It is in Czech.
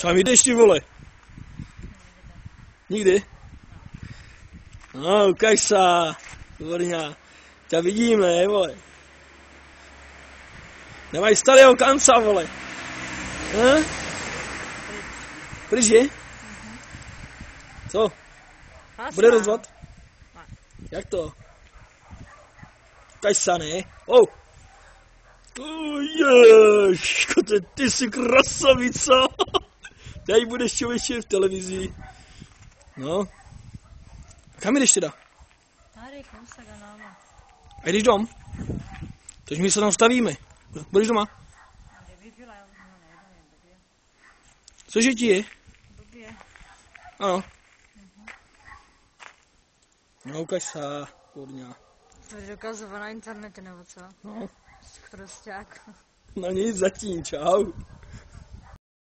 Kam jdeš, ty vole? Nikdy? No, ukaž se, dvorňa. Tě vidíme, vole. Nemáš starého kanca, vole. Pryč je? Co? Bude rozvod? Jak to? Ukaž se, ne? Oh! Ježko, ty jsi krasavica. Tady budeš člověče v televizi. No. A kam jdeš teda? Tady, kousek a náma. A jdeš dom? Takže my se tam stavíme. Budeš doma? Cože ti je? Blbě. Ano. No, ukaž se, kurňa. To je dokazovat na internetu nebo co? No. Chrusťák. No nic zatím, čau.